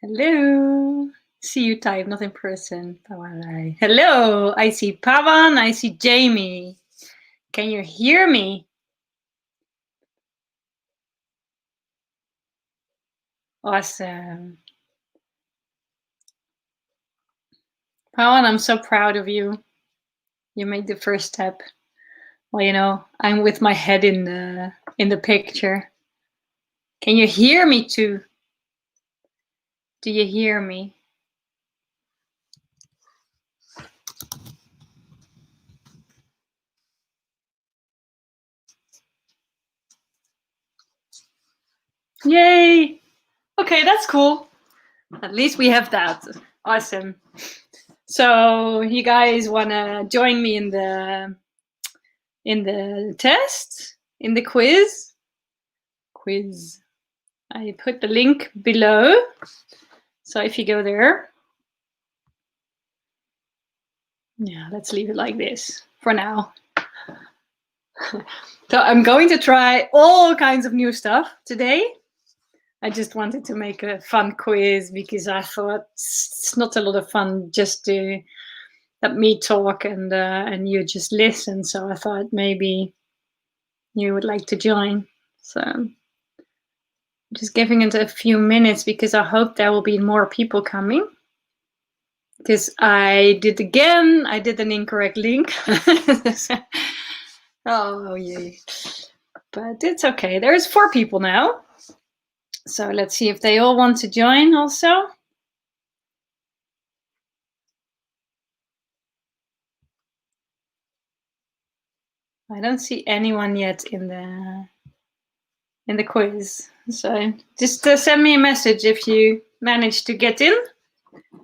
Hello. See you type, not in person. Hello. I see Pavan. I see Jamie. Can you hear me? Awesome. Pavan, I'm so proud of you. You made the first step. Well, you know, I'm with my head in the picture. Can you hear me too? Do you hear me? Yay! Okay, that's cool. At least we have that. Awesome. So you guys want to join me in the test, in the quiz? I put the link below. So if you go there, yeah, let's leave it like this for now. So I'm going to try all kinds of new stuff today. I just wanted to make a fun quiz because I thought it's not a lot of fun just to let me talk and you just listen. So I thought maybe you would like to join. So just giving it a few minutes because I hope there will be more people coming. Because I did an incorrect link. Oh, yay. But it's okay. There's 4 people now. So let's see if they all want to join also. I don't see anyone yet in the quiz. So just send me a message if you manage to get in.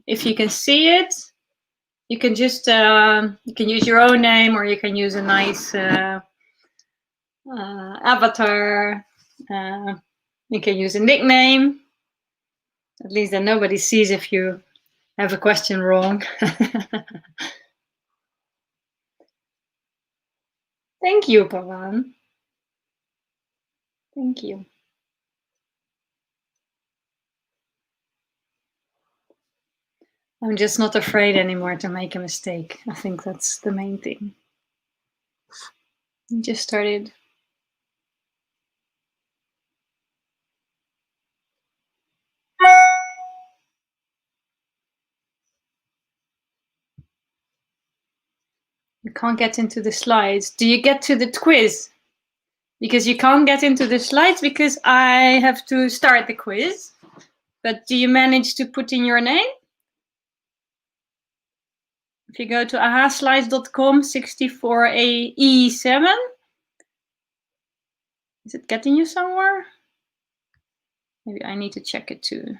If you can see it, you can just you can use your own name or you can use a nice avatar. You can use a nickname. At least then nobody sees if you have a question wrong. Thank you, Pavan. Thank you. I'm just not afraid anymore to make a mistake. I think that's the main thing. I just started. You can't get into the slides. Do you get to the quiz? Because you can't get into the slides because I have to start the quiz. But do you manage to put in your name? If you go to ahaslides.com 64AE7, is it getting you somewhere? Maybe I need to check it too.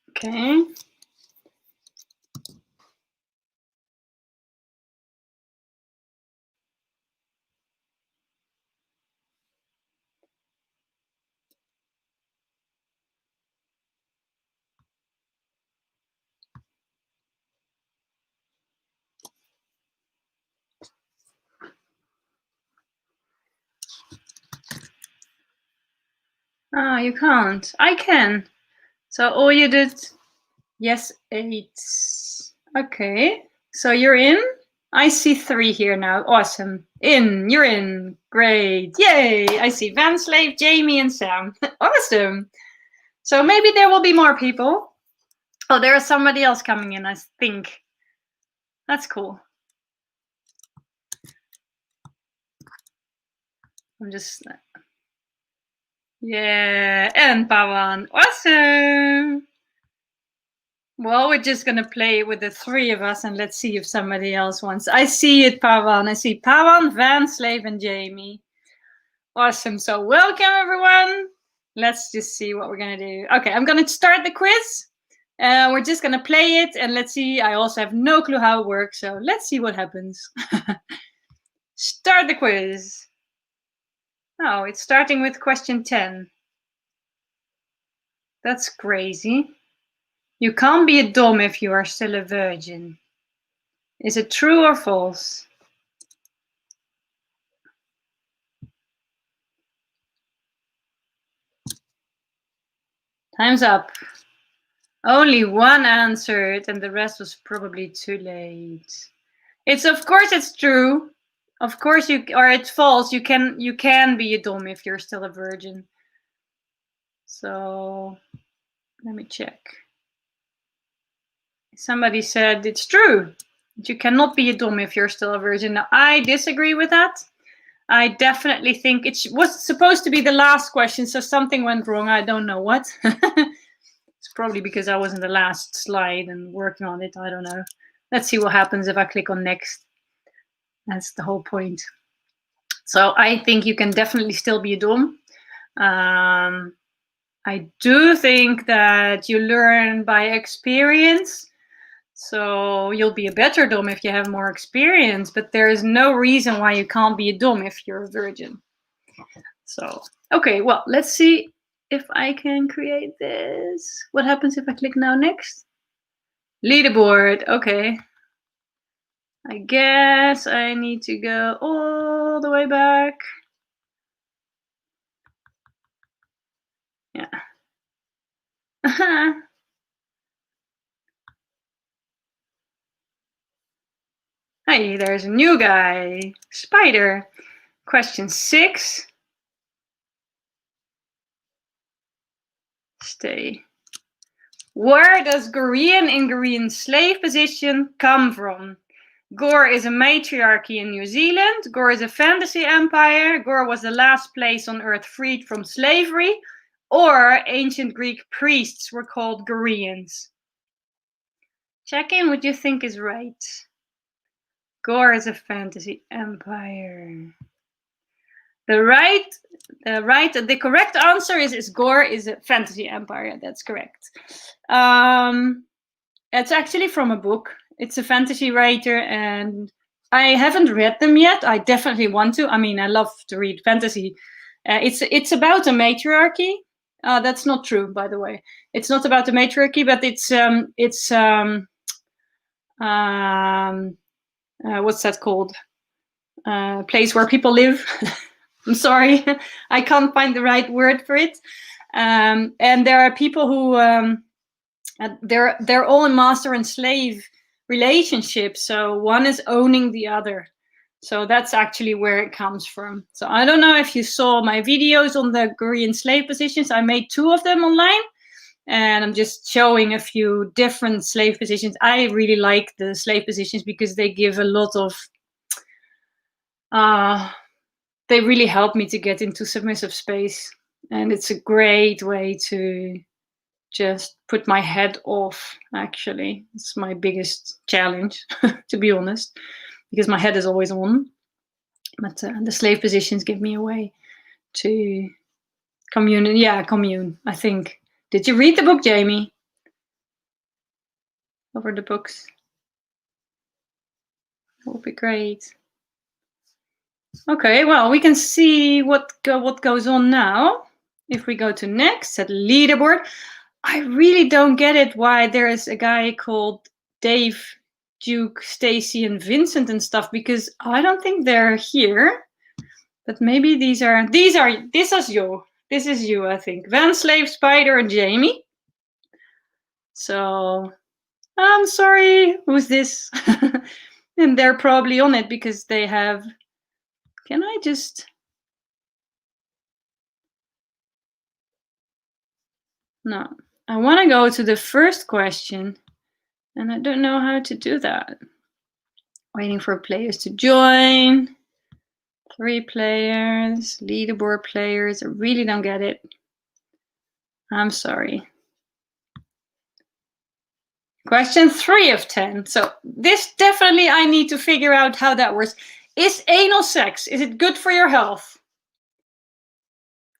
Okay. Ah, you can't. I can. So all you did, yes, 8. Okay. So you're in. I see 3 here now. Awesome. You're in. Great. Yay. I see Vanslave, Jamie, and Sam. Awesome. So maybe there will be more people. Oh, there is somebody else coming in, I think. That's cool. I'm just. Yeah. And Pawan. Awesome. Well, we're just going to play with the 3 of us and let's see if somebody else wants. I see it, Pavan. I see Pavan, Van, Slave, and Jamie. Awesome. So welcome, everyone. Let's just see what we're going to do. Okay, I'm going to start the quiz. We're just going to play it and let's see. I also have no clue how it works. So let's see what happens. Start the quiz. Oh, it's starting with question 10. That's crazy. You can't be a dom if you are still a virgin. Is it true or false? Time's up. Only one answered, and the rest was probably too late. Of course it's true. Of course it's false. You can be a dom if you're still a virgin. So let me check. Somebody said it's true. You cannot be a dom if you're still a virgin. Now, I disagree with that. I definitely think it was supposed to be the last question, so something went wrong. I don't know what. It's probably because I was in the last slide and working on it. I don't know. Let's see what happens if I click on next. That's the whole point. So I think you can definitely still be a dom. I do think that you learn by experience. So you'll be a better dom if you have more experience, but there is no reason why you can't be a dom if you're a virgin. So, okay, well, let's see if I can create this. What happens if I click now next? Leaderboard, okay. I guess I need to go all the way back. Yeah. Hey, there's a new guy. Spider. Question 6. Stay. Where does Gorean in Gorean slave position come from? Gore is a matriarchy in New Zealand. Gore is a fantasy empire. Gore was the last place on earth freed from slavery. Or ancient Greek priests were called Goreans. Check in what you think is right. Gore is a fantasy empire. The correct answer is Gore is a fantasy empire. That's correct. It's actually from a book. It's a fantasy writer, and I haven't read them yet. I definitely want to. I mean, I love to read fantasy. It's about a matriarchy. That's not true, by the way. It's not about a matriarchy, but what's that called? Place where people live. I'm sorry, I can't find the right word for it. And there are people who they're all in master and slave relationships. So one is owning the other. So that's actually where it comes from. So I don't know if you saw my videos on the Korean slave positions. I made 2 of them online, and I'm just showing a few different slave positions. I really like the slave positions because they give a lot of they really help me to get into submissive space. And it's a great way to just put my head off, actually. It's my biggest challenge, to be honest, because my head is always on. But the slave positions give me a way to commune. Yeah, commune, I think. Did you read the book, Jamie? Over the books? That would be great. Okay, well, we can see what goes on now. If we go to next, at leaderboard, I really don't get it why there is a guy called Dave, Duke, Stacy, and Vincent and stuff, because I don't think they're here. But maybe this is you, I think. Van, Slave, Spider, and Jamie. So I'm sorry, who's this? And they're probably on it because they have. Can I just? No, I want to go to the first question, and I don't know how to do that. Waiting for players to join. 3 players, leaderboard players. I really don't get it. I'm sorry. Question 3 of 10. So this definitely I need to figure out how that works. Is anal sex, is it good for your health?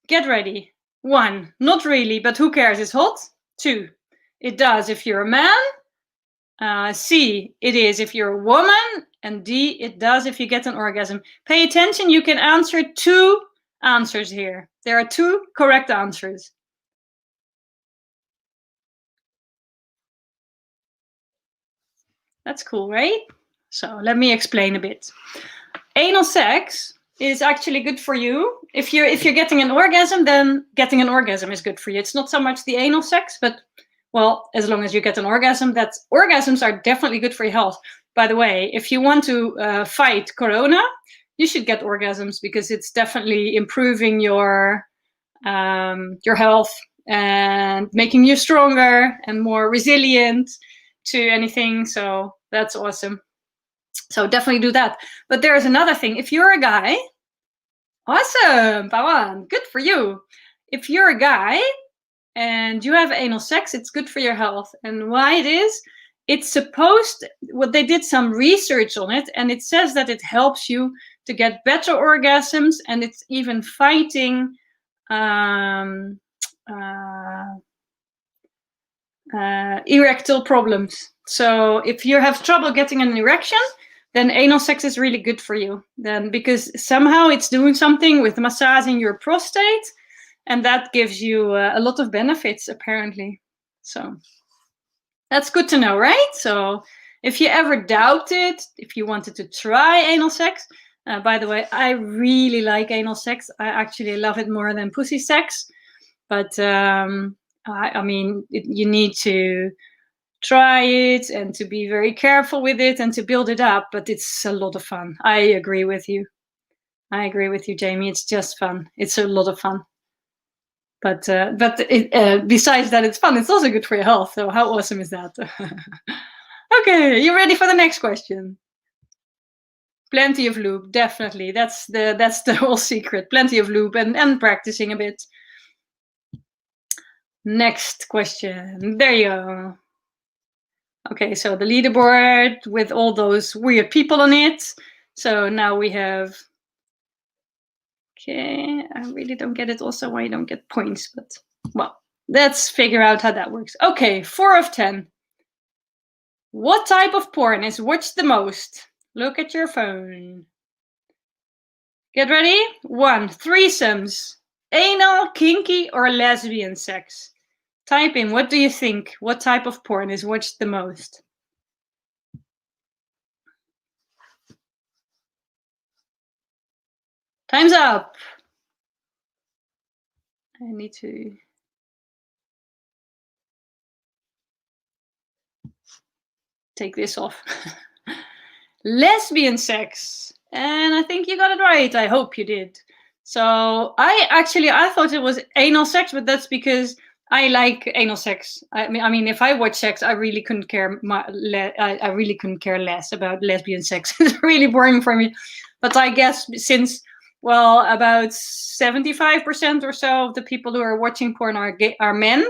Get ready. 1, not really, but who cares? It's hot. 2, it does if you're a man. C, it is if you're a woman. And D, it does if you get an orgasm. Pay attention, you can answer 2 answers here. There are 2 correct answers. That's cool, right? So let me explain a bit. Anal sex is actually good for you. If you're getting an orgasm, then getting an orgasm is good for you. It's not so much the anal sex, but well, as long as you get an orgasm, orgasms are definitely good for your health. By the way, if you want to fight corona, you should get orgasms because it's definitely improving your health and making you stronger and more resilient to anything. So that's awesome. So definitely do that. But there is another thing. If you're a guy, awesome, Pawan, good for you. If you're a guy and you have anal sex, it's good for your health. And why it is? It's supposed, well, they did some research on it, and it says that it helps you to get better orgasms, and it's even fighting erectile problems. So if you have trouble getting an erection, then anal sex is really good for you. Then because somehow it's doing something with massaging your prostate, and that gives you a lot of benefits apparently. So that's good to know, right? So if you ever doubted, if you wanted to try anal sex, by the way, I really like anal sex. I actually love it more than pussy sex. But I mean, you need to try it and to be very careful with it and to build it up. But it's a lot of fun. I agree with you. I agree with you, Jamie. It's just fun. It's a lot of fun. But besides that, it's fun. It's also good for your health. So how awesome is that? Okay, you ready for the next question? Plenty of lube, definitely. That's the whole secret. Plenty of lube and practicing a bit. Next question. There you go. Okay, so the leaderboard with all those weird people on it. So now we have. Okay, I really don't get it also why you don't get points, but well, let's figure out how that works. Okay, 4 of 10. What type of porn is watched the most? Look at your phone. Get ready. 1, threesomes, anal, kinky, or lesbian sex. Type in, what do you think? What type of porn is watched the most? Time's up. I need to take this off. Lesbian sex. And I think you got it right. I hope you did. So I thought it was anal sex, but that's because I like anal sex. I mean, if I watch sex, I really couldn't care. I really couldn't care less about lesbian sex. It's really boring for me. But I guess since about 75% or so of the people who are watching porn are men,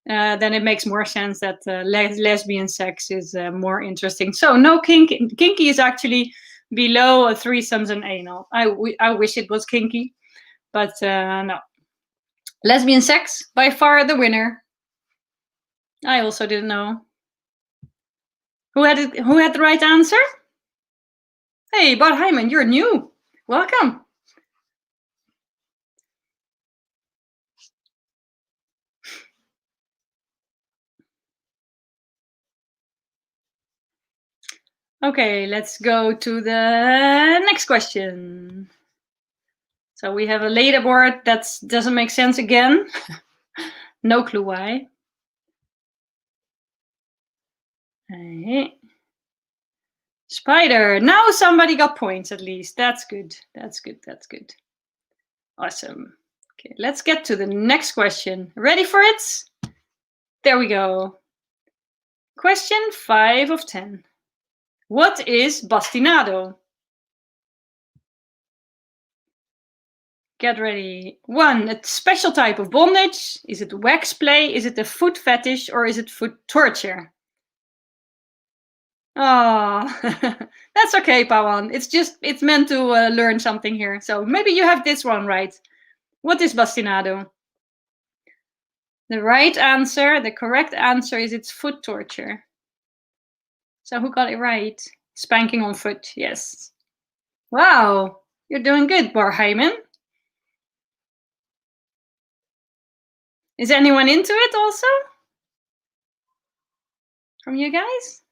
then it makes more sense that lesbian sex is more interesting. So no kinky. Kinky is actually below threesomes and anal. I wish it was kinky, but no. Lesbian sex, by far the winner. I also didn't know. Who had the right answer? Hey, Bart Hyman, you're new. Welcome. Okay, let's go to the next question. So we have a leaderboard that doesn't make sense again. No clue why. Hey. Spider. Now somebody got points at least. That's good. That's good. That's good. Awesome. Okay, let's get to the next question. Ready for it? There we go. Question 5 of 10. What is bastinado? Get ready. 1, a special type of bondage. Is it wax play? Is it a foot fetish? Or is it foot torture? Oh, that's okay, Pawan. It's meant to learn something here. So maybe you have this one right. What is bastinado? The right answer, the correct answer is it's foot torture. So who got it right? Spanking on foot, yes. Wow, you're doing good, Barheimen. Is anyone into it also? From you guys?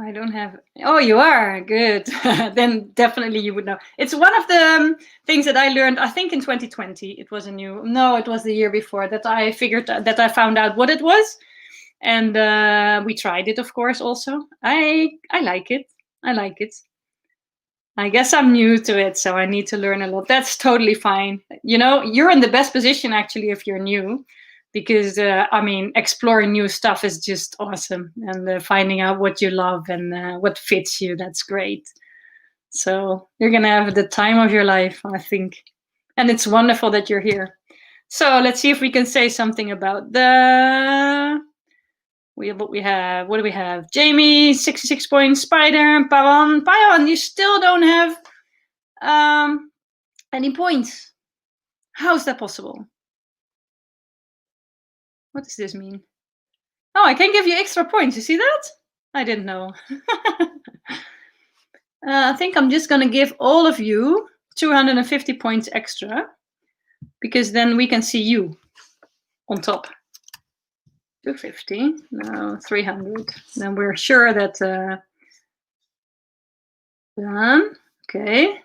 I don't have. Oh, you are good. Then definitely you would know. It's one of the things that I learned. I think in 2020 it was a new. No, it was the year before that I figured that I found out what it was, and we tried it, of course. Also, I like it. I like it. I guess I'm new to it, so I need to learn a lot. That's totally fine. You know, you're in the best position actually if you're new, because I mean, exploring new stuff is just awesome, and finding out what you love and what fits you. That's great. So you're gonna have the time of your life, I think, and it's wonderful that you're here. So let's see if we can say something about the. What do we have? Jamie, 66 points. Spider, Pawan, you still don't have any points. How is that possible? What does this mean? Oh, I can give you extra points. You see that? I didn't know. I think I'm just going to give all of you 250 points extra, because then we can see you on top. 250, no, 300. Then we're sure that done. Okay.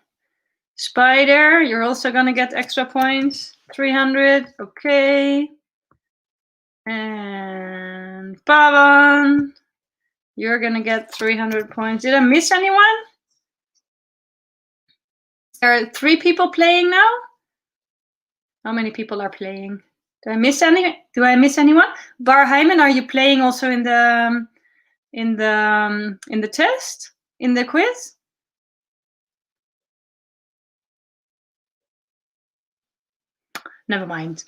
Spider, you're also gonna get extra points. 300. Okay. And Pavan, you're gonna get 300 points. Did I miss anyone? There are 3 people playing now. How many people are playing? Do I miss anyone? Barheimen, are you playing also in the test, in the quiz? Never mind.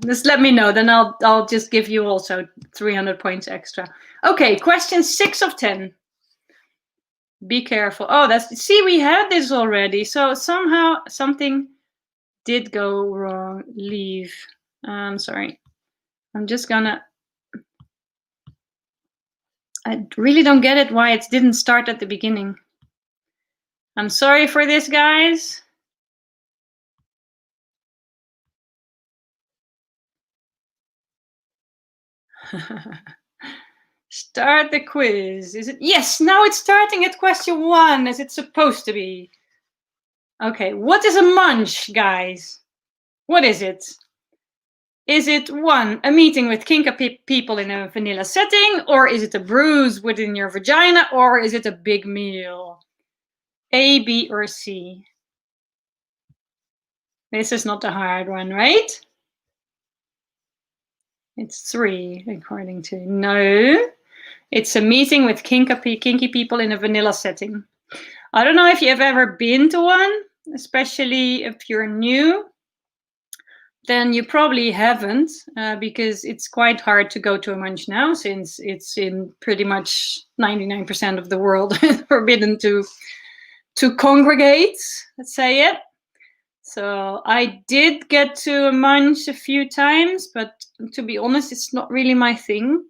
Just let me know, then I'll just give you also 300 points extra. Okay, question 6 of 10. Be careful. Oh, see, we had this already. So somehow something did go wrong. Leave. Sorry. I'm just gonna. I really don't get it why it didn't start at the beginning. I'm sorry for this, guys. Start the quiz. Is it? Yes, now it's starting at question 1, as it's supposed to be. Okay, what is a munch, guys? What is it? Is it 1, a meeting with kinky people in a vanilla setting, or is it a bruise within your vagina, or is it a big meal? A, B, or C? This is not a hard one, right? It's 3, according to. No, it's a meeting with kinky people in a vanilla setting. I don't know if you have ever been to one, especially if you're new. Then you probably haven't, because it's quite hard to go to a munch now, since it's in pretty much 99% of the world forbidden to congregate, let's say it. So I did get to a munch a few times, but to be honest, it's not really my thing.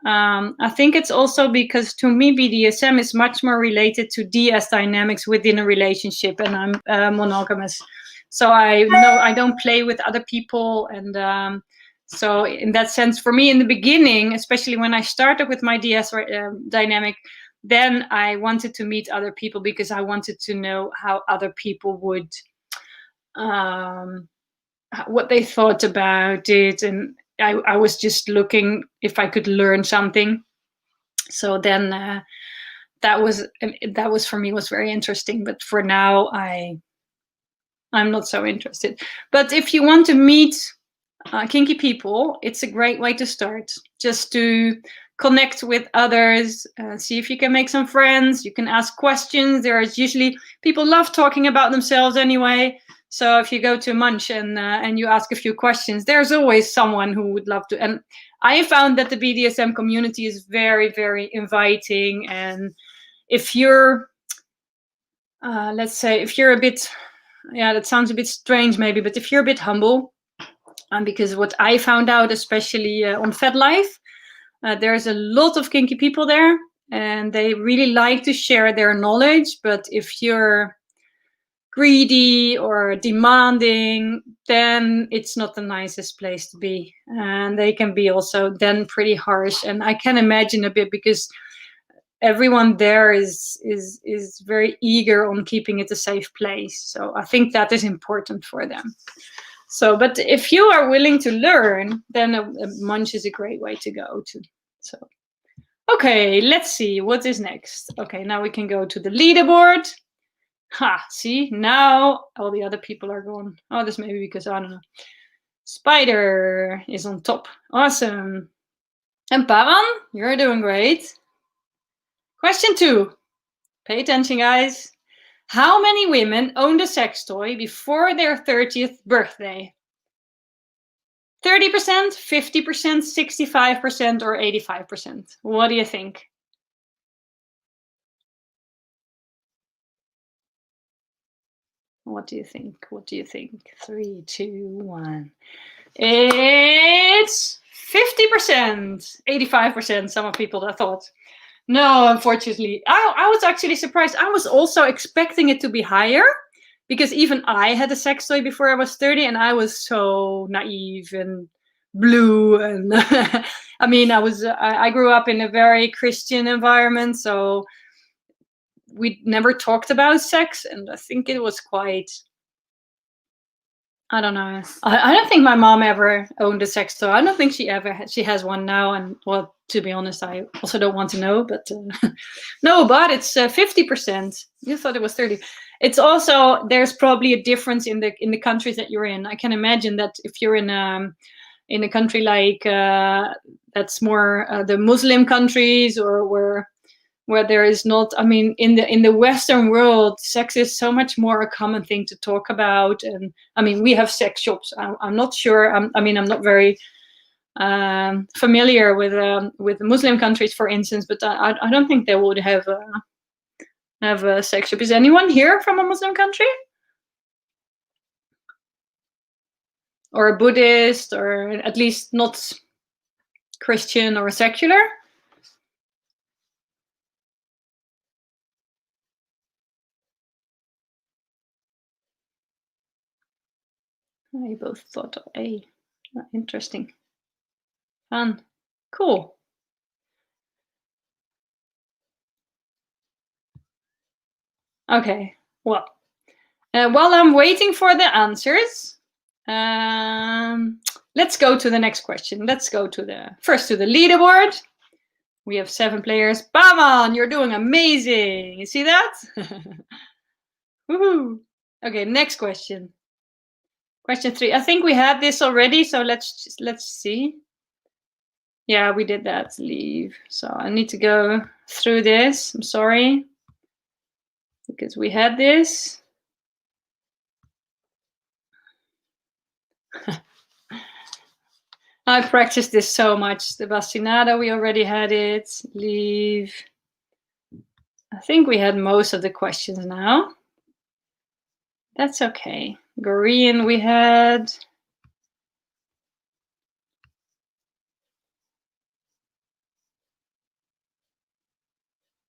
I think it's also because, to me, BDSM is much more related to DS dynamics within a relationship, and I'm monogamous. So I know I don't play with other people, and so in that sense, for me in the beginning, especially when I started with my DS dynamic, then I wanted to meet other people because I wanted to know how other people would, what they thought about it, and I was just looking if I could learn something. So then that was for me was very interesting. But for now, I'm not so interested. But if you want to meet kinky people, it's a great way to start. Just to connect with others, see if you can make some friends. You can ask questions. There's usually, people love talking about themselves anyway. So if you go to Munch and you ask a few questions, there's always someone who would love to. And I found that the BDSM community is very, very inviting. And if you're, let's say, if you're a bit, yeah, that sounds a bit strange maybe, but if you're a bit humble, because what I found out, especially on FetLife, there's a lot of kinky people there, and they really like to share their knowledge. But if you're greedy or demanding, then it's not the nicest place to be. And they can be also then pretty harsh. And I can imagine a bit, because everyone there is very eager on keeping it a safe place. So I think that is important for them. So, but if you are willing to learn, then a Munch is a great way to go to. So, okay, let's see what is next. Okay, now we can go to the leaderboard. Ha, see, now all the other people are gone. Oh, this may be because, I don't know. Spider is on top. Awesome. And Pavan, you're doing great. Question 2. Pay attention, guys. How many women owned a sex toy before their 30th birthday? 30%, 50%, 65%, or 85%? What do you think? What do you think? What do you think? 3, 2, 1. It's 50%, 85%. Some of people that thought. No, unfortunately. I was actually surprised. I was also expecting it to be higher because even I had a sex toy before I was 30 and I was so naive and blue. And I mean, I grew up in a very Christian environment, so we never talked about sex, and I think it was quite, I don't know. I don't think my mom ever owned a sex toy. I don't think she has one now. And well, to be honest, I also don't want to know. But no, but it's 50%. You thought it was 30. It's also, there's probably a difference in the countries that you're in. I can imagine that if you're in a country like that's more the Muslim countries, or where there is not, I mean, in the Western world, sex is so much more a common thing to talk about. And I mean, we have sex shops. I'm not sure. I'm not very familiar with Muslim countries, for instance, but I don't think they would have a sex shop. Is anyone here from a Muslim country? Or a Buddhist, or at least not Christian or secular? I both thought A. Interesting. Fun. Cool. Okay. Well, while I'm waiting for the answers, let's go to the next question. Let's go to the leaderboard. We have 7 players. Pavan, you're doing amazing. You see that? Woohoo. Okay, next question. Question 3. I think we had this already, so let's see. Yeah, we did that. Leave. So I need to go through this. I'm sorry, because we had this. I practiced this so much. The Bastinado, we already had it. Leave. I think we had most of the questions now. That's okay. Korean we had.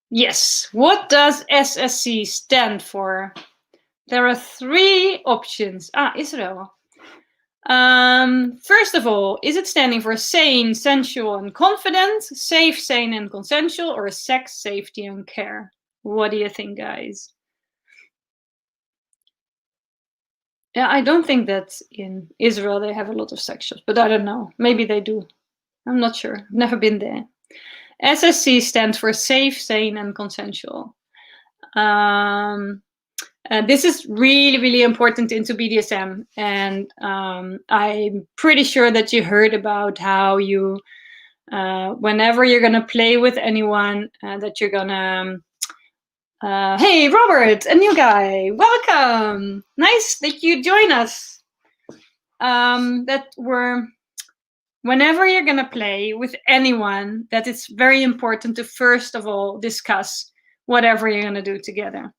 Yes. What does SSC stand for? There are 3 options. Israel. First of all, is it standing for sane, sensual, and confident, safe, sane, and consensual, or sex, safety, and care? What do you think, guys? Yeah, I don't think that in Israel they have a lot of sex shops, but I don't know. Maybe they do. I'm not sure. I've never been there. SSC stands for safe, sane, and consensual. This is really, really important into BDSM. And I'm pretty sure that you heard about how you, whenever you're going to play with anyone, that you're going to, hey, Robert, a new guy, welcome. Nice that you join us. Whenever you're going to play with anyone, that it's very important to first of all discuss whatever you're going to do together.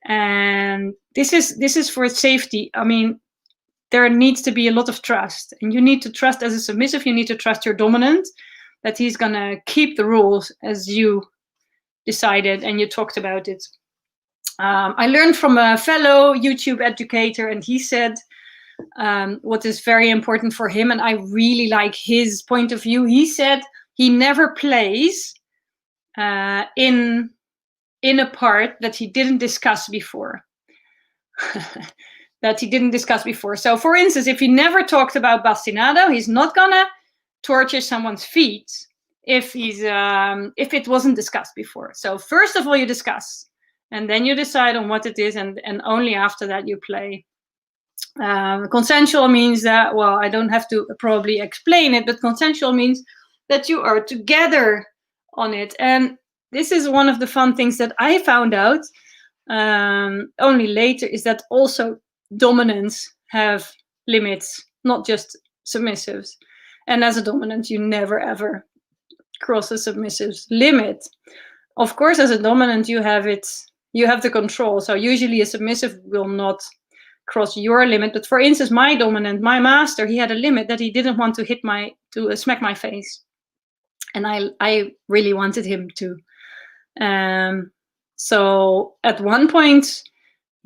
And this is for safety. I mean, there needs to be a lot of trust, and you need to trust as a submissive. You need to trust your dominant that he's going to keep the rules as you decided and you talked about it. I learned from a fellow YouTube educator, and he said what is very important for him, and I really like his point of view. He said he never plays in a part that he didn't discuss before. So for instance, if he never talked about bastinado, he's not gonna torture someone's feet if it wasn't discussed before. So first of all, you discuss, and then you decide on what it is, and only after that you play. Consensual means that, well, I don't have to probably explain it, but consensual means that you are together on it. And this is one of the fun things that I found out only later, is that also dominants have limits, not just submissives. And as a dominant, you never ever cross a submissive's limit. Of course, as a dominant, you have the control. So usually a submissive will not cross your limit. But for instance, my dominant, my master, he had a limit that he didn't want to smack my face. And I really wanted him to. So at one point,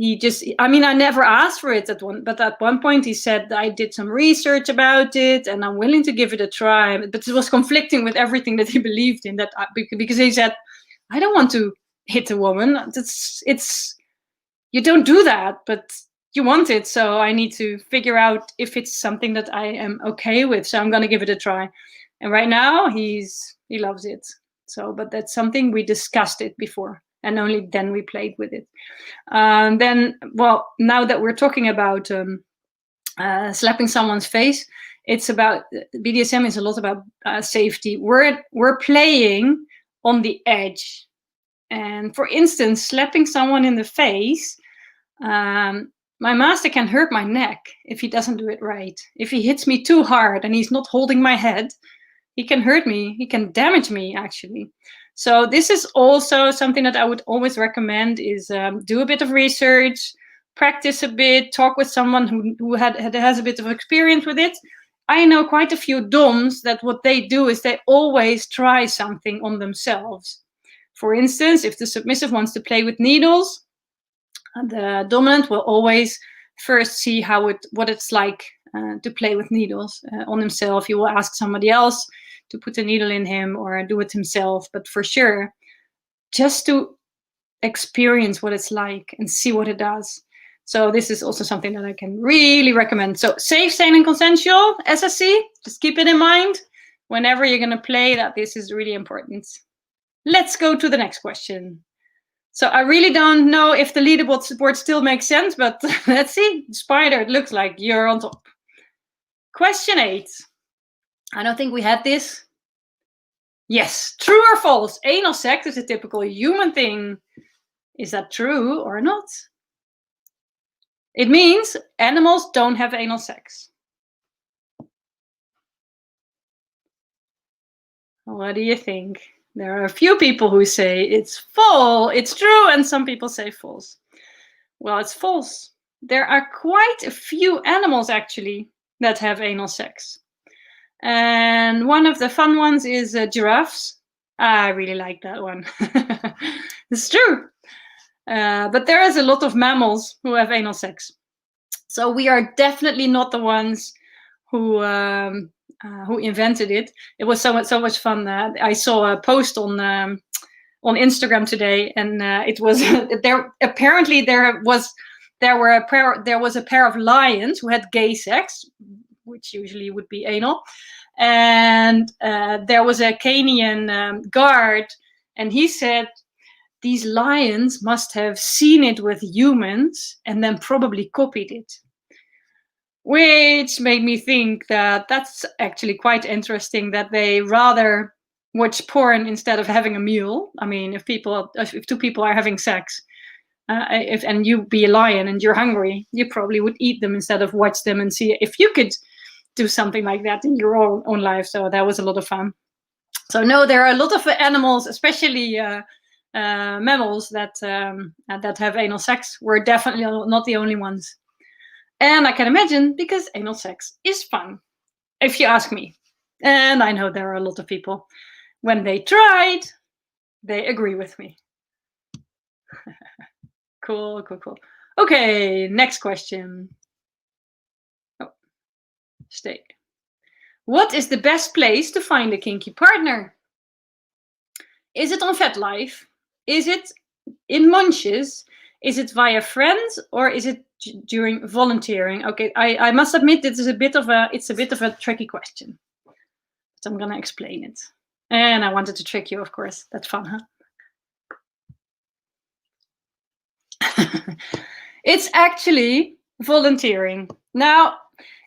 I never asked for it but at one point he said, I did some research about it and I'm willing to give it a try. But it was conflicting with everything that he believed in, because he said, I don't want to hit a woman. You don't do that, but you want it. So I need to figure out if it's something that I am okay with. So I'm going to give it a try. And right now he loves it. So, but that's something we discussed it before. And only then we played with it. Then, well, now that we're talking about slapping someone's face, it's about, BDSM is a lot about safety. We're playing on the edge. And for instance, slapping someone in the face, my master can hurt my neck if he doesn't do it right. If he hits me too hard and he's not holding my head, he can hurt me. He can damage me, actually. So this is also something that I would always recommend, is do a bit of research, practice a bit, talk with someone who has a bit of experience with it. I know quite a few DOMs that what they do is they always try something on themselves. For instance, if the submissive wants to play with needles, the dominant will always first see what it's like to play with needles on himself. He will ask somebody else to put a needle in him or do it himself, but for sure, just to experience what it's like and see what it does. So this is also something that I can really recommend. So safe, sane, and consensual, SSC, just keep it in mind whenever you're going to play, that this is really important. Let's go to the next question. So I really don't know if the leaderboard still makes sense, but let's see. Spider, it looks like you're on top. Question 8. I don't think we had this. Yes, true or false? Anal sex is a typical human thing. Is that true or not? It means animals don't have anal sex. What do you think? There are a few people who say it's false, it's true, and some people say false. Well, it's false. There are quite a few animals, actually, that have anal sex. And one of the fun ones is giraffes. I really like that one. It's true. But there is a lot of mammals who have anal sex. So we are definitely not the ones who invented it. It was so much fun. I saw a post on Instagram today, and it was there. Apparently, there was a pair of lions who had gay sex, which usually would be anal, and there was a Kenyan guard, and he said these lions must have seen it with humans and then probably copied it. Which made me think that that's actually quite interesting, that they rather watch porn instead of having a meal. I mean, if two people are having sex, and you be a lion and you're hungry, you probably would eat them instead of watch them and see if you could do something like that in your own life. So that was a lot of fun. So no, there are a lot of animals, especially mammals, that have anal sex. We're definitely not the only ones. And I can imagine, because anal sex is fun, if you ask me. And I know there are a lot of people, when they tried, they agree with me. Cool. Okay, next question. Oh, stay. What is the best place to find a kinky partner? Is it on FetLife? Is it in Munches? Is it via friends, or is it during volunteering? Okay, I must admit it's a bit of a tricky question, so I'm gonna explain it. And I wanted to trick you, of course. That's fun, huh? It's actually volunteering. Now,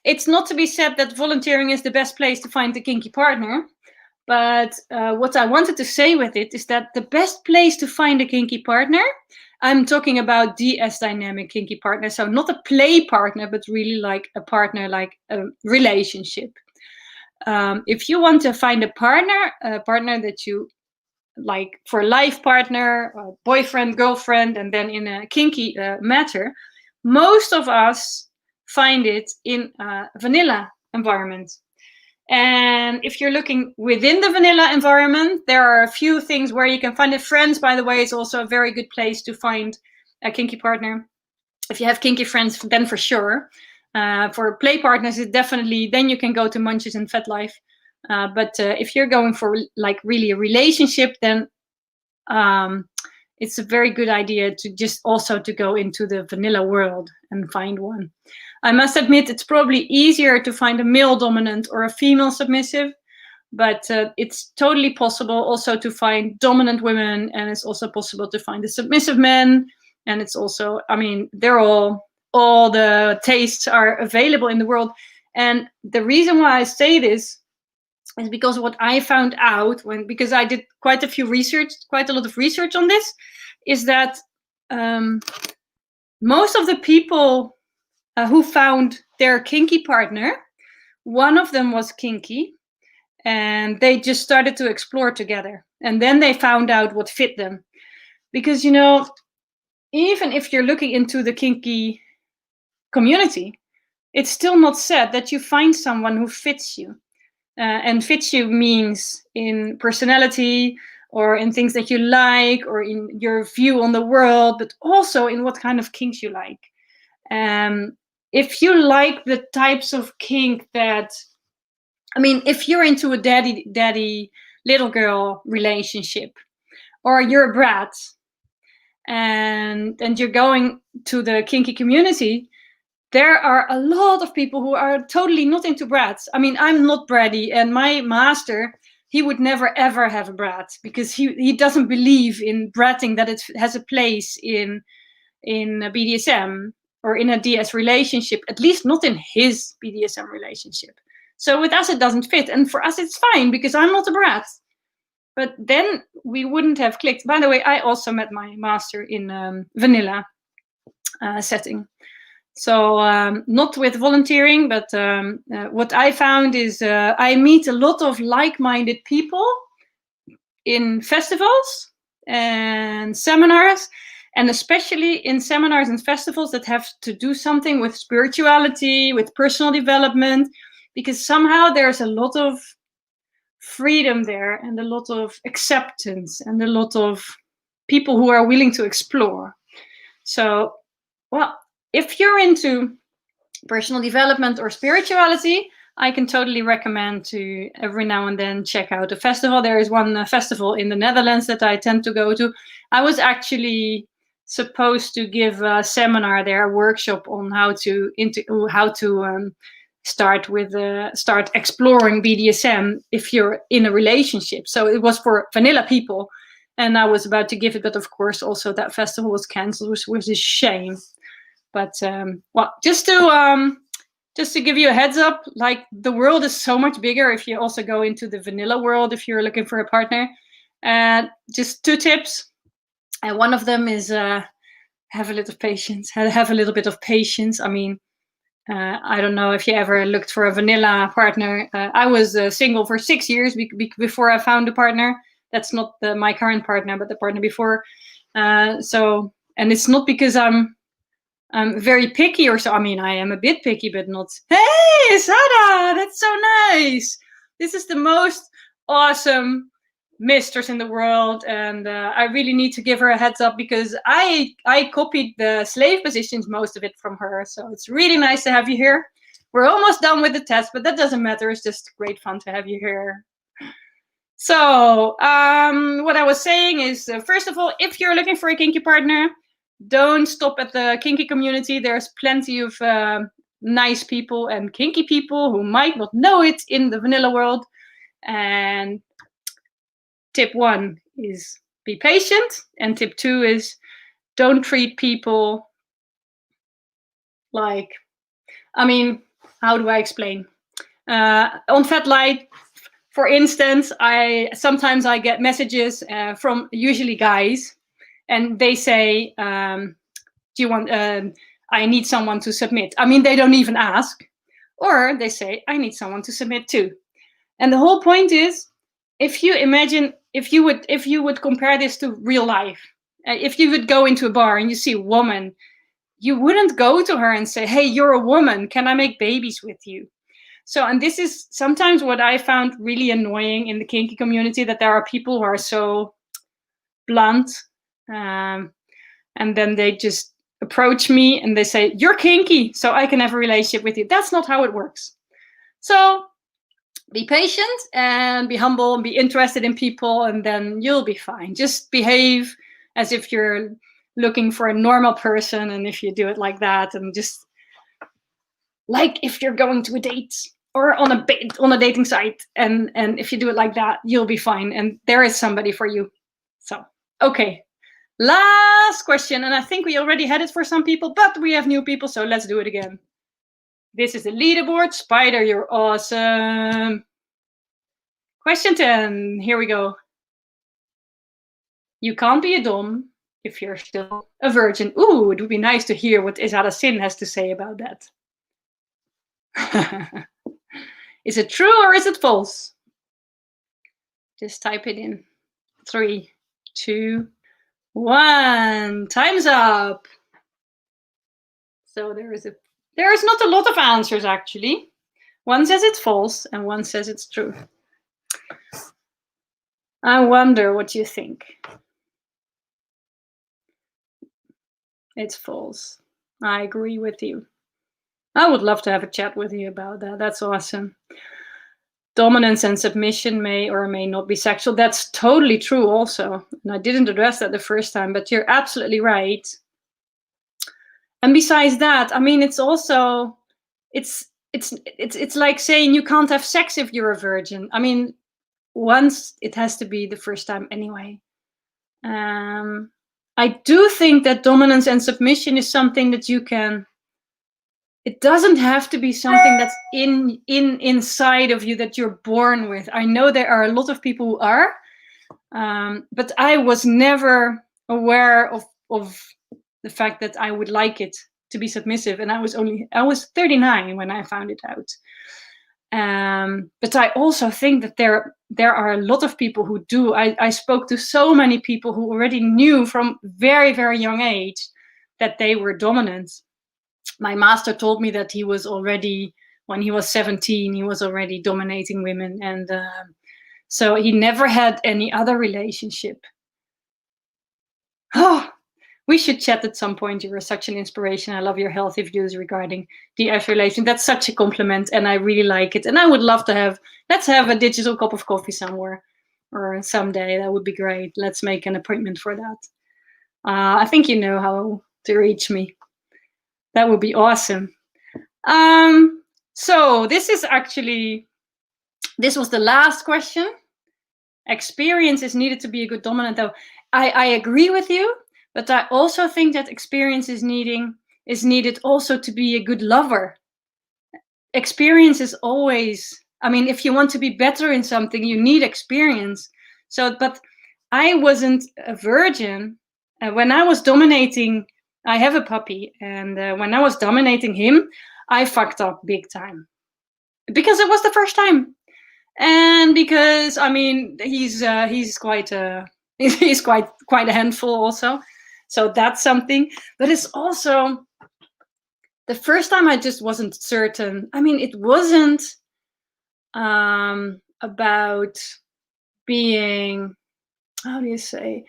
it's not to be said that volunteering is the best place to find a kinky partner, but what I wanted to say with it is that the best place to find a kinky partner, I'm talking about DS dynamic kinky partner, so not a play partner, but really like a partner, like a relationship. If you want to find a partner that you like for a life partner, boyfriend, girlfriend, and then in a kinky matter, most of us find it in a vanilla environment. And if you're looking within the vanilla environment, there are a few things where you can find it. Friends, by the way, is also a very good place to find a kinky partner. If you have kinky friends, then for sure. For play partners, it definitely, then you can go to Munches and FetLife. But if you're going for like really a relationship, then it's a very good idea to just also to go into the vanilla world and find one. I must admit, it's probably easier to find a male dominant or a female submissive, but it's totally possible also to find dominant women, and it's also possible to find a submissive men. And it's also, I mean, they're all the tastes are available in the world. And the reason why I say this is because what I found out because I did quite a lot of research on this, is that most of the people who found their kinky partner, one of them was kinky, and they just started to explore together. And then they found out what fit them. Because, you know, even if you're looking into the kinky community, it's still not said that you find someone who fits you. And fits you means in personality, or in things that you like, or in your view on the world, but also in what kind of kinks you like. If you like the types of kink that, I mean, if you're into a daddy little girl relationship, or you're a brat, and you're going to the kinky community, there are a lot of people who are totally not into brats. I mean, I'm not bratty, and my master, he would never ever have a brat, because he doesn't believe in bratting, that it has a place in a BDSM or in a DS relationship, at least not in his BDSM relationship. So with us, it doesn't fit. And for us, it's fine, because I'm not a brat. But then we wouldn't have clicked. By the way, I also met my master in vanilla setting. So not with volunteering, but what I found is I meet a lot of like-minded people in festivals and seminars, and especially in seminars and festivals that have to do something with spirituality, with personal development, because somehow there's a lot of freedom there, and a lot of acceptance, and a lot of people who are willing to explore. So, well, if you're into personal development or spirituality, I can totally recommend to every now and then check out a festival. There is one festival in the Netherlands that I tend to go to. I was actually supposed to give a seminar there, a workshop on how to start exploring BDSM if you're in a relationship. So it was for vanilla people, and I was about to give it, but of course also that festival was cancelled, which was a shame. But well, just to give you a heads up, like, the world is so much bigger if you also go into the vanilla world if you're looking for a partner. Just 2 tips, and one of them is have a little patience. Have a little bit of patience. I mean, I don't know if you ever looked for a vanilla partner. I was single for 6 years before I found a partner. That's not my current partner, but the partner before. So, and it's not because I'm very picky or so. I mean, I am a bit picky, but not, hey, Sada, that's so nice. This is the most awesome mistress in the world. And I really need to give her a heads up, because I copied the slave positions, most of it, from her. So it's really nice to have you here. We're almost done with the test, but that doesn't matter. It's just great fun to have you here. So what I was saying is, first of all, if you're looking for a kinky partner, don't stop at the kinky community. There's plenty of nice people and kinky people who might not know it in the vanilla world. And tip 1 is be patient. And tip 2 is don't treat people like, I mean, how do I explain? On FatLight, for instance, sometimes I get messages from usually guys, and they say, do you want, I need someone to submit. I mean, they don't even ask. Or they say, I need someone to submit too. And the whole point is, if you imagine, if you would compare this to real life, if you would go into a bar and you see a woman, you wouldn't go to her and say, hey, you're a woman, can I make babies with you? So, and this is sometimes what I found really annoying in the kinky community, that there are people who are so blunt, and then they just approach me and they say, you're kinky, so I can have a relationship with you. That's not how it works. So be patient and be humble and be interested in people, and then you'll be fine. Just behave as if you're looking for a normal person, and if you do it like that, and just like if you're going to a date or on a dating site, and if you do it like that, you'll be fine, and there is somebody for you. So, okay, last question, and I think we already had it for some people, but we have new people, so let's do it again. This is the leaderboard. Spider, you're awesome. Question 10, here we go. You can't be a dom if you're still a virgin. Ooh, it would be nice to hear what Isada Sin has to say about that. Is it true or is it false? Just type it in. 3, 2, 1. Time's up. So there is not a lot of answers, actually. One says it's false and one says it's true. I wonder what you think. It's false. I agree with you. I would love to have a chat with you about that. That's awesome. Dominance and submission may or may not be sexual. That's totally true also. And I didn't address that the first time, but you're absolutely right. And besides that, I mean, it's also, it's like saying you can't have sex if you're a virgin. I mean, once it has to be the first time anyway. I do think that dominance and submission is something that you can, it doesn't have to be something that's inside of you that you're born with. I know there are a lot of people who are, but I was never aware of the fact that I would like it to be submissive, and I was 39 when I found it out. But I also think that there are a lot of people who do. I spoke to so many people who already knew from very, very young age that they were dominant. My master told me that he was already, when he was 17, he was already dominating women. And so he never had any other relationship. Oh, we should chat at some point. You are such an inspiration. I love your healthy views regarding DF relation. That's such a compliment, and I really like it. And I would love to let's have a digital cup of coffee somewhere, or someday. That would be great. Let's make an appointment for that. I think you know how to reach me. That would be awesome. So this was the last question. Experience is needed to be a good dominant, though. I agree with you, but I also think that experience is needed also to be a good lover. Experience is always, I mean, if you want to be better in something, you need experience. So, but I wasn't a virgin. When I was dominating, I have a puppy, and when I was dominating him, I fucked up big time. Because it was the first time. And because, I mean, he's quite a handful also. So that's something. But it's also, the first time I just wasn't certain. I mean, it wasn't about being, how do you say?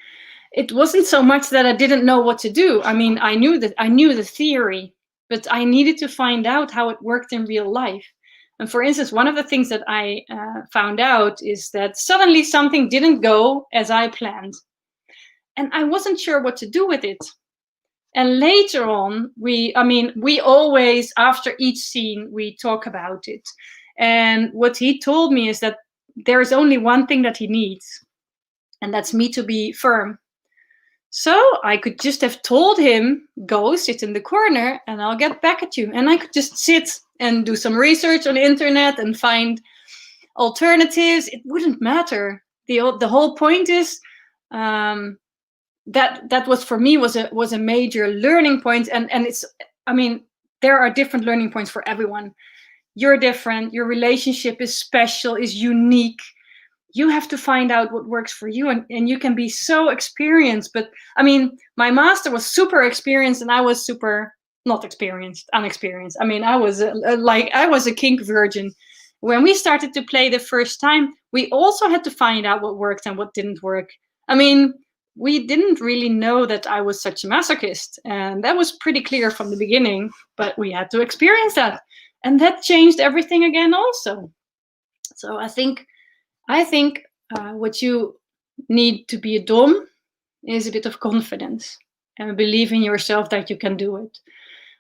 It wasn't so much that I didn't know what to do. I mean, I knew the theory, but I needed to find out how it worked in real life. And for instance, one of the things that I found out is that suddenly something didn't go as I planned. And I wasn't sure what to do with it. And later on, we always, after each scene, we talk about it. And what he told me is that there is only one thing that he needs, and that's me to be firm. So I could just have told him, go sit in the corner and I'll get back at you. And I could just sit and do some research on the internet and find alternatives. It wouldn't matter. The whole point is that was, for me, was a major learning point. And it's, there are different learning points for everyone. You're different. Your relationship is special, is unique. You have to find out what works for you, and you can be so experienced. But my master was super experienced and I was super not experienced, unexperienced. I was I was a kink virgin. When we started to play the first time, we also had to find out what worked and what didn't work. We didn't really know that I was such a masochist, and that was pretty clear from the beginning, but we had to experience that. And that changed everything again also. So I think what you need to be a dom is a bit of confidence and believe in yourself that you can do it.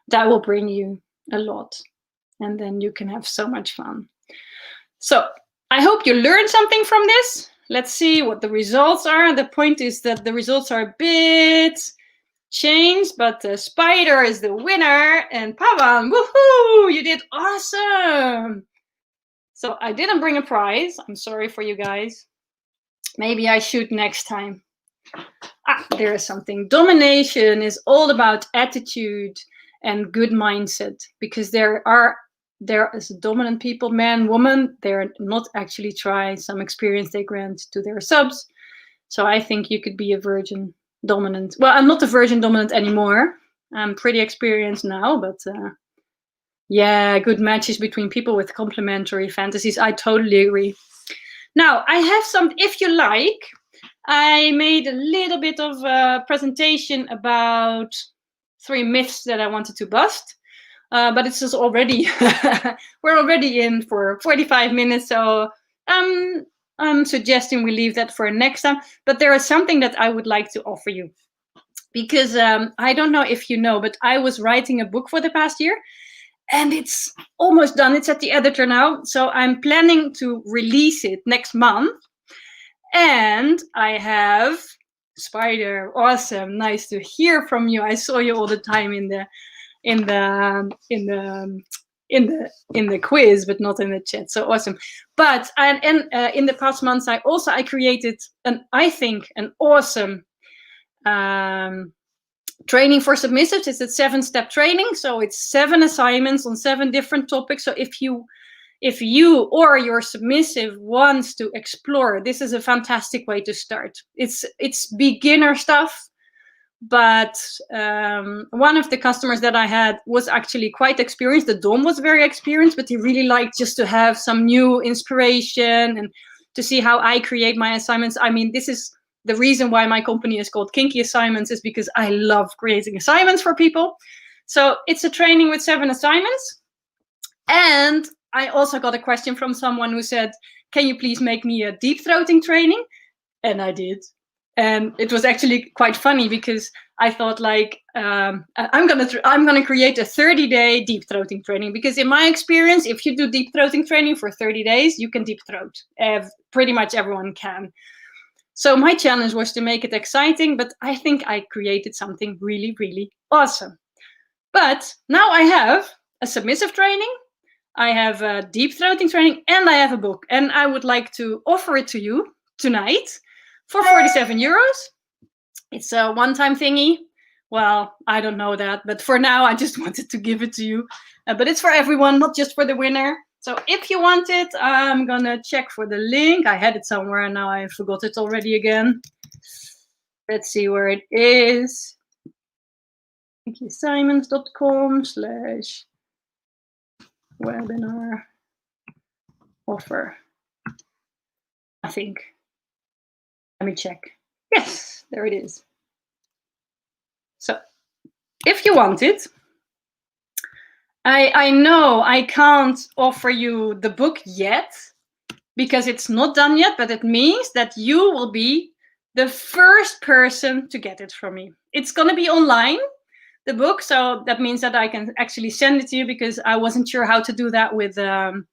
That will bring you a lot, and then you can have so much fun. So I hope you learned something from this. Let's see what the results are. The point is that the results are a bit changed, but Spider is the winner, and Pavan, woohoo, you did awesome. So I didn't bring a prize. I'm sorry for you guys. Maybe I should next time. There is something. Domination is all about attitude and good mindset, because there is dominant people, man, woman, they're not actually try some experience they grant to their subs. So I think you could be a virgin dominant. Well, I'm not a virgin dominant anymore. I'm pretty experienced now, but yeah, good matches between people with complementary fantasies. I totally agree. Now, I have some, if you like, I made a little bit of a presentation about 3 myths that I wanted to bust. But it's just already, we're already in for 45 minutes. So I'm suggesting we leave that for next time. But there is something that I would like to offer you. Because I don't know if you know, but I was writing a book for the past year. And it's almost done. It's at the editor now. So I'm planning to release it next month. And I have Spider. Awesome. Nice to hear from you. I saw you all the time in the quiz, but not in the chat. So awesome. But in the past months, I created an awesome training for submissives. It's a 7-step training. So it's 7 assignments on 7 different topics. So if you or your submissive wants to explore, this is a fantastic way to start. It's beginner stuff. But one of the customers that I had was actually quite experienced. The Dom was very experienced, but he really liked just to have some new inspiration and to see how I create my assignments. This is the reason why my company is called Kinky Assignments, is because I love creating assignments for people. So it's a training with 7 assignments. And I also got a question from someone who said, can you please make me a deep throating training? And I did. And it was actually quite funny, because I thought, I'm gonna create a 30-day deep throating training, because in my experience, if you do deep throating training for 30 days, you can deep throat. Pretty much everyone can. So my challenge was to make it exciting, but I think I created something really, really awesome. But now I have a submissive training, I have a deep throating training, and I have a book. And I would like to offer it to you tonight for 47 euros. It's a one-time thingy. Well, I don't know that, but for now, I just wanted to give it to you. But it's for everyone, not just for the winner. So if you want it, I'm gonna check for the link. I had it somewhere and now I forgot it already again. Let's see where it is. kinkysimons.com/webinar offer. I think. Let me check. Yes, there it is. So if you want it, I know I can't offer you the book yet because it's not done yet, but it means that you will be the first person to get it from me. It's going to be online, the book, so that means that I can actually send it to you, because I wasn't sure how to do that with the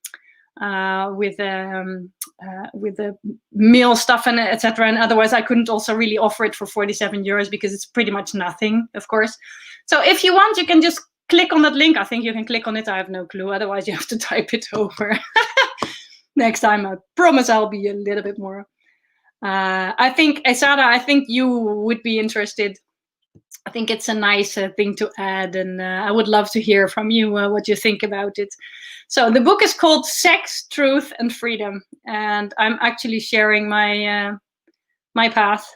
mail stuff and etc. And otherwise, I couldn't also really offer it for 47 euros because it's pretty much nothing, of course. So if you want, you can just click on that link. I think you can click on it. I have no clue. Otherwise, you have to type it over. Next time, I promise I'll be a little bit more. I think, Esada, I think you would be interested. I think it's a nice thing to add, and I would love to hear from you what you think about it. So the book is called Sex, Truth, and Freedom, and I'm actually sharing my my path,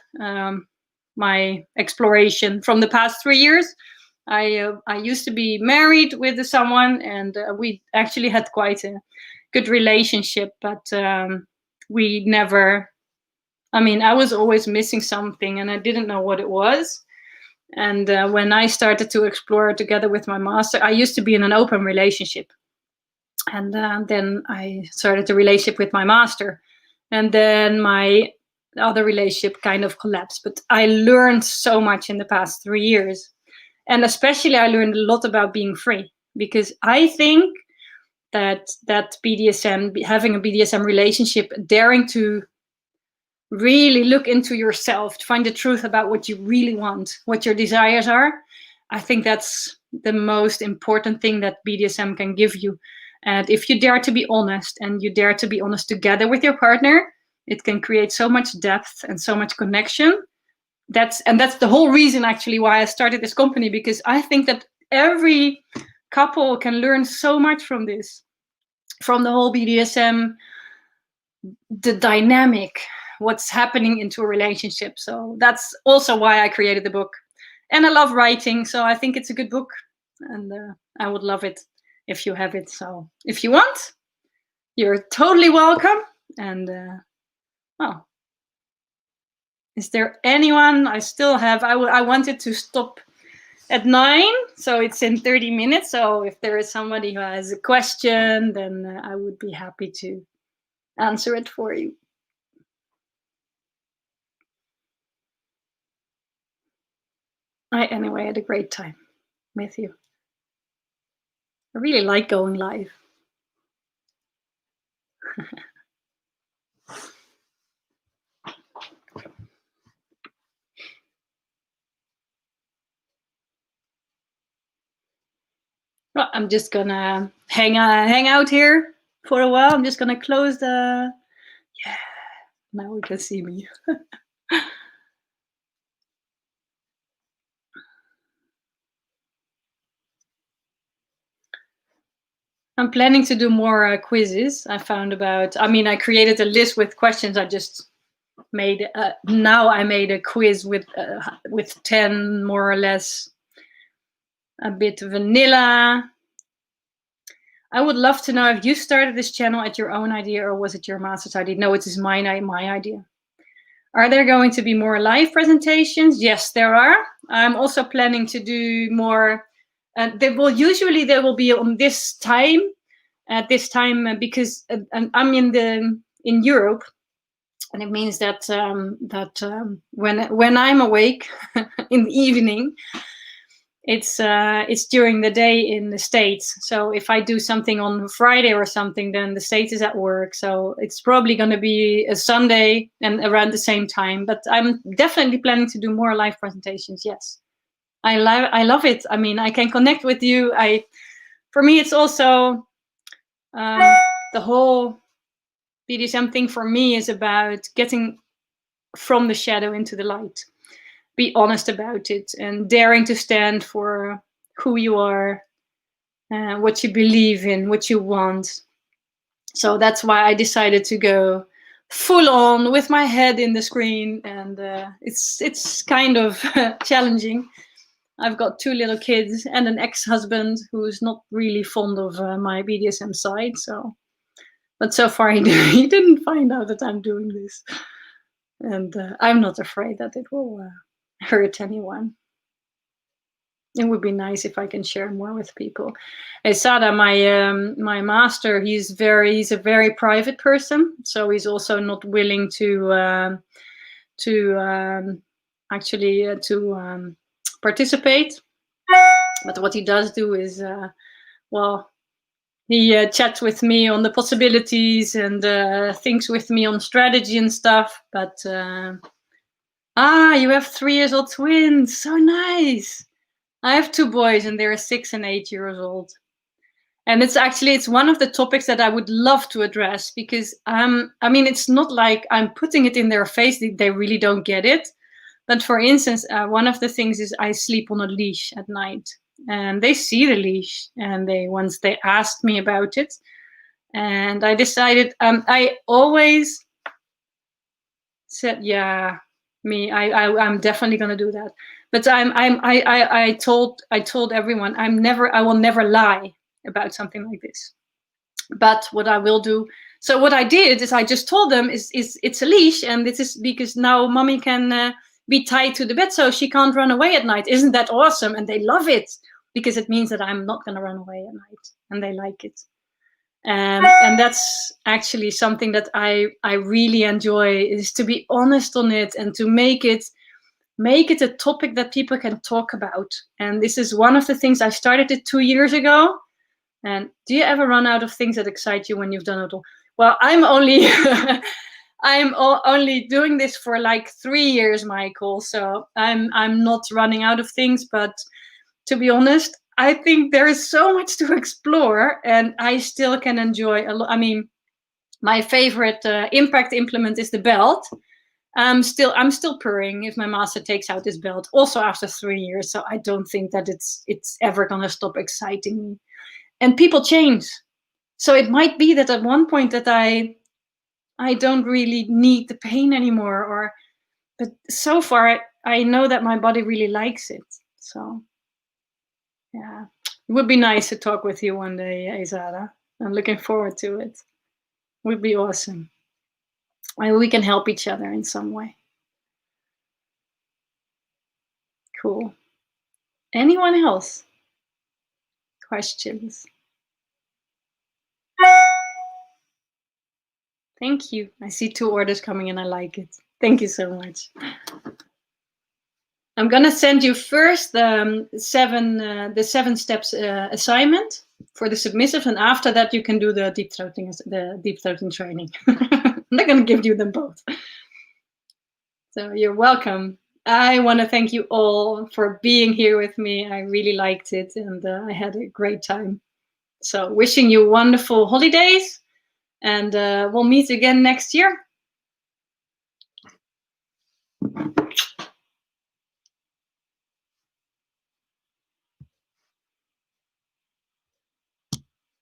my exploration from the past 3 years. I used to be married with someone, and we actually had quite a good relationship, but we never. I mean, I was always missing something, and I didn't know what it was. And when I started to explore together with my master, I used to be in an open relationship. And then I started a relationship with my master. And then my other relationship kind of collapsed. But I learned so much in the past 3 years. And especially I learned a lot about being free. Because I think that BDSM, having a BDSM relationship, daring to really look into yourself to find the truth about what you really want, what your desires are. I think that's the most important thing that BDSM can give you. And if you dare to be honest, and you dare to be honest together with your partner, it can create so much depth and so much connection. That's the whole reason actually why I started this company, because I think that every couple can learn so much from this, from the whole BDSM, the dynamic, what's happening into a relationship. So that's also why I created the book. And I love writing, so I think it's a good book, and I would love it if you have it. So if you want, you're totally welcome. And well, is there anyone? I still have, I wanted to stop at 9, so it's in 30 minutes. So if there is somebody who has a question, then I would be happy to answer it for you. I anyway had a great time with you. I really like going live. Well, I'm just gonna hang out here for a while. I'm just gonna close the. Yeah, now we can see me. I'm planning to do more quizzes. I found about. I mean, I created a list with questions. I just made. Now I made a quiz with 10 more or less. A bit vanilla. I would love to know if you started this channel at your own idea, or was it your master's idea? No, it is my idea. Are there going to be more live presentations? Yes, there are. I'm also planning to do more. There will be on this time, at this time, because I'm in Europe, and it means that when I'm awake in the evening, it's during the day in the States. So if I do something on Friday or something, then the States is at work. So it's probably going to be a Sunday and around the same time. But I'm definitely planning to do more live presentations. Yes, I love it. I mean, I can connect with you. For me, it's also the whole BDSM thing. For me, is about getting from the shadow into the light. Be honest about it, and daring to stand for who you are, what you believe in, what you want. So that's why I decided to go full on with my head in the screen, and it's kind of challenging. I've got 2 little kids and an ex-husband who's not really fond of my BDSM side. So, but so far he didn't find out that I'm doing this, and I'm not afraid that it will hurt anyone. it would be nice if I can share more with people. Sada, my master, he's a very private person, so he's also not willing to actually participate. But what he does do is, well, he chats with me on the possibilities and thinks with me on strategy and stuff. But you have 3-year-old twins. So nice. I have 2 boys, and they're 6 and 8 years old. And it's one of the topics that I would love to address, because I mean, it's not like I'm putting it in their face. They really don't get it. But for instance, one of the things is I sleep on a leash at night, and they see the leash, and once they asked me about it, and I decided, I always said, yeah, I'm definitely gonna do that. But I told everyone I will never lie about something like this. But what I will do, so what I did is I just told them it's a leash, and this is because now mommy can be tied to the bed so she can't run away at night. Isn't that awesome? And they love it, because it means that I'm not going to run away at night, and they like it. And that's actually something that I really enjoy, is to be honest on it and to make it a topic that people can talk about. And this is one of the things. I started it 2 years ago. And do you ever run out of things that excite you when you've done it all? Well, I'm only only doing this for like 3 years, Michael. So I'm not running out of things. But to be honest, I think there is so much to explore, and I still can enjoy a lot. I mean, my favorite impact implement is the belt. I'm still purring if my master takes out this belt, also after 3 years. So I don't think that it's ever gonna stop exciting me. And people change. So it might be that at one point that I don't really need the pain anymore, but so far I know that my body really likes it. So yeah, it would be nice to talk with you one day, Izada. I'm looking forward to it. It would be awesome. We can help each other in some way. Cool. Anyone else? Questions? Thank you. I see 2 orders coming in. I like it. Thank you so much. I'm gonna send you first the 7 steps assignment for the submissive, and after that you can do the deep throating training. I'm not gonna give you them both. So you're welcome. I want to thank you all for being here with me. I really liked it, and I had a great time. So wishing you wonderful holidays, and we'll meet again next year.